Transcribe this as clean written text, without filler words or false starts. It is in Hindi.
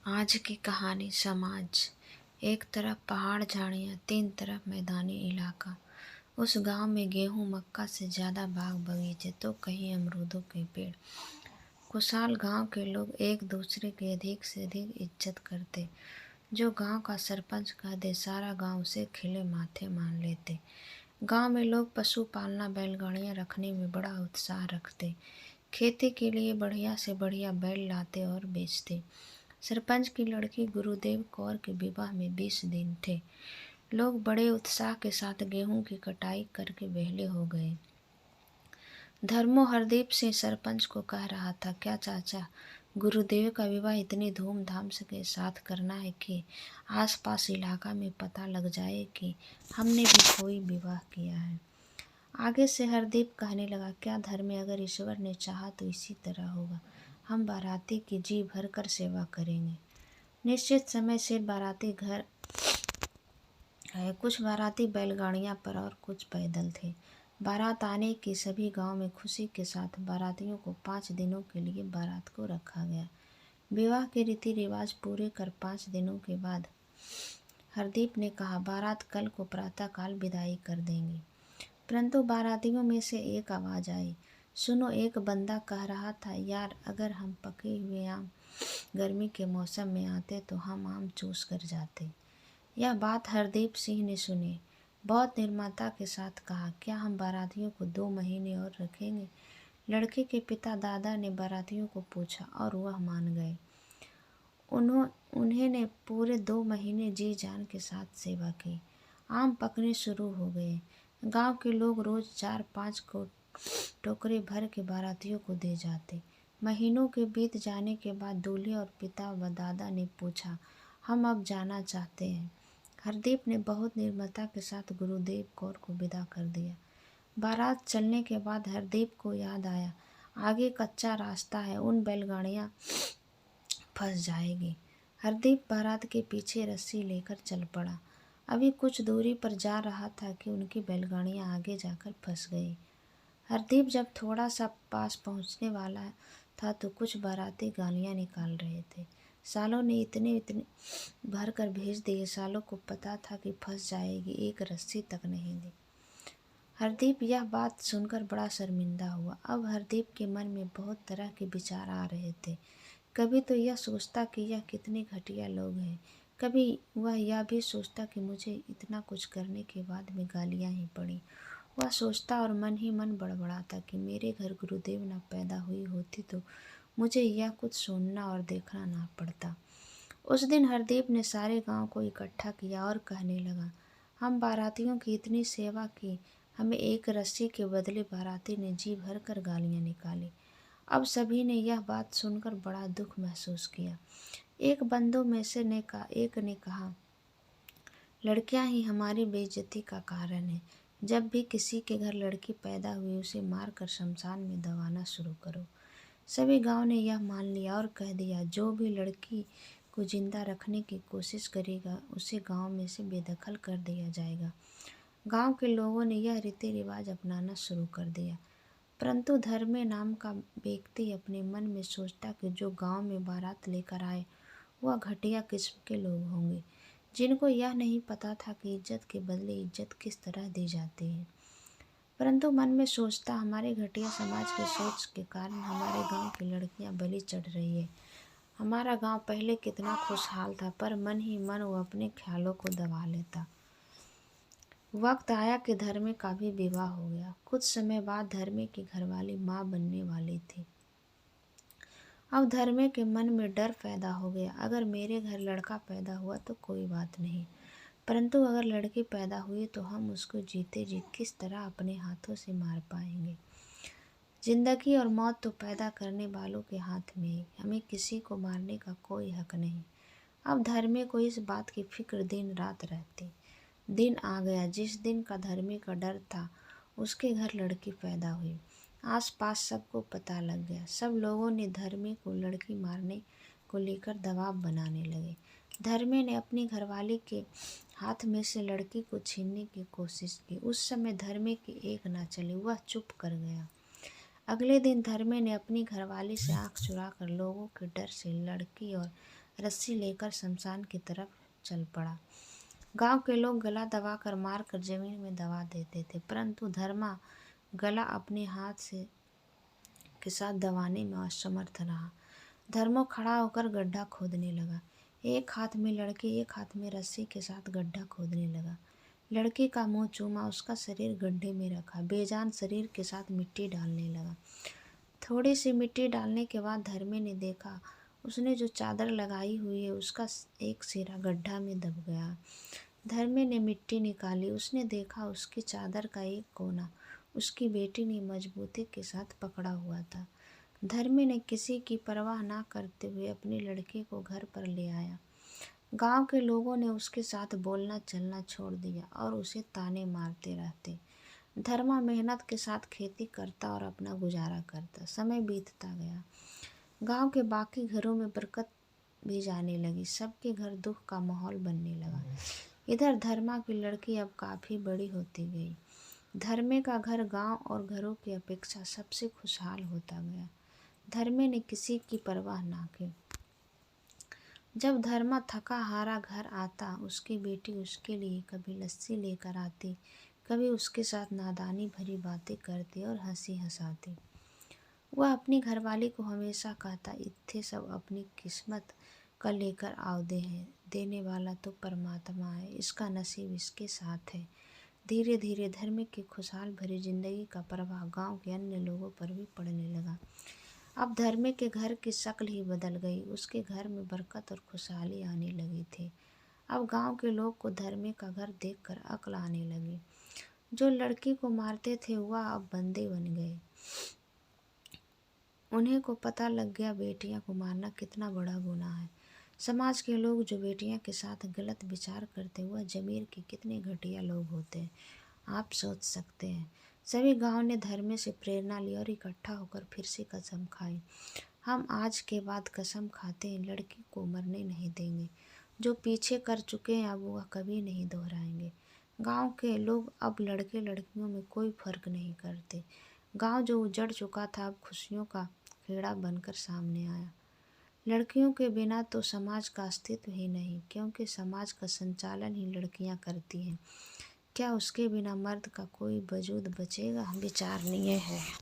आज की कहानी समाज। एक तरफ पहाड़ झाड़ियाँ, तीन तरफ मैदानी इलाका। उस गांव में गेहूं मक्का से ज़्यादा बाग बगीचे तो कहीं अमरूदों के पेड़। खुशहाल गांव के लोग एक दूसरे की अधिक से अधिक इज्जत करते। जो गांव का सरपंच कह दे सारा गांव उसे खिले माथे मान लेते। गांव में लोग पशु पालना, बैलगाड़ियां रखने में बड़ा उत्साह रखते। खेती के लिए बढ़िया से बढ़िया बैल लाते और बेचते। सरपंच की लड़की गुरुदेव कौर के विवाह में 20 दिन थे। लोग बड़े उत्साह के साथ गेहूं की कटाई करके वेहले हो गए। धर्मो हरदीप सिंह सरपंच को कह रहा था, क्या चाचा, गुरुदेव का विवाह इतनी धूमधाम से के साथ करना है कि आसपास इलाका में पता लग जाए कि हमने भी कोई विवाह किया है। आगे से हरदीप कहने लगा, क्या धर्म, अगर ईश्वर ने चाहा तो इसी तरह होगा। हम बाराती की जी भर कर सेवा करेंगे। निश्चित समय से बाराती घर है। कुछ बाराती बैलगाड़ियां पर और कुछ पैदल थे। बारात आने की सभी गांव में खुशी के साथ बारातियों को 5 दिनों के लिए बारात को रखा गया। विवाह के रीति रिवाज पूरे कर 5 दिनों के बाद हरदीप ने कहा, बारात कल को प्रातःकाल विदाई कर देंगे। परंतु बारातियों में से एक आवाज़ आई, सुनो, एक बंदा कह रहा था, यार अगर हम पके हुए आम गर्मी के मौसम में आते तो हम आम चूस कर जाते। यह बात हरदीप सिंह ने सुनी। बहुत निर्ममता के साथ कहा, क्या हम बारातियों को 2 महीने और रखेंगे? लड़के के पिता दादा ने बारातियों को पूछा और वह मान गए। उन्हें ने पूरे 2 महीने जी जान के साथ सेवा की। आम पकने शुरू हो गए। गांव के लोग रोज 4-5 को टोकरे भर के बारातियों को दे जाते। महीनों के बीत जाने के बाद दूल्हे और पिता व दादा ने पूछा, हम अब जाना चाहते हैं। हरदीप ने बहुत निर्ममता के साथ गुरुदेव कौर को विदा कर दिया। बारात चलने के बाद हरदीप को याद आया, आगे कच्चा रास्ता है, उन बैलगाड़ियां फंस जाएगी। हरदीप बारात के पीछे रस्सी लेकर चल पड़ा। अभी कुछ दूरी पर जा रहा था कि उनकी बैलगाड़ियां आगे जाकर फंस गई। हरदीप जब थोड़ा सा पास पहुंचने वाला था तो कुछ बाराती गालियां निकाल रहे थे। सालों ने इतने भर कर भेज दिए, सालों को पता था कि फंस जाएगी, एक रस्सी तक नहीं दी। हरदीप यह बात सुनकर बड़ा शर्मिंदा हुआ। अब हरदीप के मन में बहुत तरह के विचार आ रहे थे। कभी तो यह सोचता कि यह कितने घटिया लोग हैं, कभी वह यह भी सोचता कि मुझे इतना कुछ करने के बाद में गालियां ही पड़ी। वह सोचता और मन ही मन बड़बड़ाता कि मेरे घर गुरुदेव न पैदा हुई होती तो मुझे यह कुछ सुनना और देखना ना पड़ता। उस दिन हरदीप ने सारे गांव को इकट्ठा किया और कहने लगा, हम बारातियों की इतनी सेवा की, हमें एक रस्सी के बदले बाराती ने जी भर कर गालियां निकाली। अब सभी ने यह बात सुनकर बड़ा दुख महसूस किया। एक बंदों में से एक ने कहा, लड़कियां ही हमारी बेइज्जती का कारण है। जब भी किसी के घर लड़की पैदा हुई उसे मारकर शमशान में दबाना शुरू करो। सभी गांव ने यह मान लिया और कह दिया, जो भी लड़की को जिंदा रखने की कोशिश करेगा उसे गांव में से बेदखल कर दिया जाएगा। गांव के लोगों ने यह रीति रिवाज अपनाना शुरू कर दिया। परंतु धर्मे नाम का व्यक्ति अपने मन में सोचता कि जो गांव में बारात लेकर आए वह घटिया किस्म के लोग होंगे, जिनको यह नहीं पता था कि इज्जत के बदले इज्जत किस तरह दी जाती है। परंतु मन में सोचता, हमारे घटिया समाज की सोच के कारण हमारे गांव की लड़कियां बलि चढ़ रही है। हमारा गांव पहले कितना खुशहाल था, पर मन ही मन वो अपने ख्यालों को दबा लेता। वक्त आया कि धर्मे का भी विवाह हो गया। कुछ समय बाद धर्मे की घरवाली माँ बनने वाली थी। अब धर्मे के मन में डर पैदा हो गया, अगर मेरे घर लड़का पैदा हुआ तो कोई बात नहीं, परंतु अगर लड़की पैदा हुई तो हम उसको जीते जी किस तरह अपने हाथों से मार पाएंगे। जिंदगी और मौत तो पैदा करने वालों के हाथ में है, हमें किसी को मारने का कोई हक नहीं। अब धर्मे को इस बात की फिक्र दिन रात रहती। दिन आ गया जिस दिन का धर्मे का डर था, उसके घर लड़की पैदा हुई। आसपास सबको पता लग गया। सब लोगों ने धर्मे को लड़की मारने को लेकर दबाव बनाने लगे। धर्मे ने अपनी घरवाली के हाथ में से लड़की को छीनने की कोशिश की। उस समय धर्मे की एक ना चली, वह चुप कर गया। अगले दिन धर्मे ने अपनी घरवाली से आंख चुरा कर लोगों के डर से लड़की और रस्सी लेकर शमशान की तरफ चल पड़ा। गांव के लोग गला दबाकर मारकर जमीन में दबा देते थे, परंतु धर्मा गला अपने हाथ से के साथ दबाने में असमर्थ रहा। धर्मो खड़ा होकर गड्ढा खोदने लगा। एक हाथ में लड़की, एक हाथ में रस्सी के साथ गड्ढा खोदने लगा। लड़की का मुंह चूमा, उसका शरीर गड्ढे में रखा, बेजान शरीर के साथ मिट्टी डालने लगा। थोड़ी सी मिट्टी डालने के बाद धर्मे ने देखा, उसने जो चादर लगाई हुई है उसका एक सिरा गड्ढा में दब गया। धर्मे ने मिट्टी निकाली, उसने देखा उसकी चादर का एक कोना उसकी बेटी ने मजबूती के साथ पकड़ा हुआ था। धर्मे ने किसी की परवाह ना करते हुए अपनी लड़की को घर पर ले आया। गांव के लोगों ने उसके साथ बोलना चलना छोड़ दिया और उसे ताने मारते रहते। धर्मा मेहनत के साथ खेती करता और अपना गुजारा करता। समय बीतता गया। गांव के बाकी घरों में बरकत भी जाने लगी। सबके घर दुख का माहौल बनने लगा। इधर धर्मा की लड़की अब काफ़ी बड़ी होती गई। धर्मे का घर गांव और घरों की अपेक्षा सबसे खुशहाल होता गया। धर्मे ने किसी की परवाह ना की। जब धर्मा थका हारा घर आता, उसकी बेटी उसके लिए कभी लस्सी लेकर आती, कभी उसके साथ नादानी भरी बातें करती और हंसी हंसाती। वह अपनी घरवाली को हमेशा कहता, इत्थे सब अपनी किस्मत का लेकर आवदे हैं, देने वाला तो परमात्मा है, इसका नसीब इसके साथ है। धीरे धीरे धर्म की खुशहाल भरी जिंदगी का प्रभाव गांव के अन्य लोगों पर भी पड़ने लगा। अब धर्मे के घर की शक्ल ही बदल गई। उसके घर में बरकत और खुशहाली आने लगी थी। अब गांव के लोग को धर्मे का घर देखकर अक्ल आने लगी। जो लड़की को मारते थे वह अब बंदे बन गए। उन्हें को पता लग गया बेटियां को मारना कितना बड़ा गुनाह है। समाज के लोग जो बेटियां के साथ गलत विचार करते वह जमीर के कितने घटिया लोग होते हैं, आप सोच सकते हैं। सभी गांव ने धर्मे से प्रेरणा ली और इकट्ठा होकर फिर से कसम खाई। हम आज के बाद कसम खाते हैं, लड़की को मरने नहीं देंगे। जो पीछे कर चुके हैं अब वह कभी नहीं दोहराएंगे। गांव के लोग अब लड़के लड़कियों में कोई फर्क नहीं करते। गांव जो उजड़ चुका था अब खुशियों का खेड़ा बनकर सामने आया। लड़कियों के बिना तो समाज का अस्तित्व ही नहीं, क्योंकि समाज का संचालन ही लड़कियां करती हैं। क्या उसके बिना मर्द का कोई वजूद बचेगा? विचारणीय है।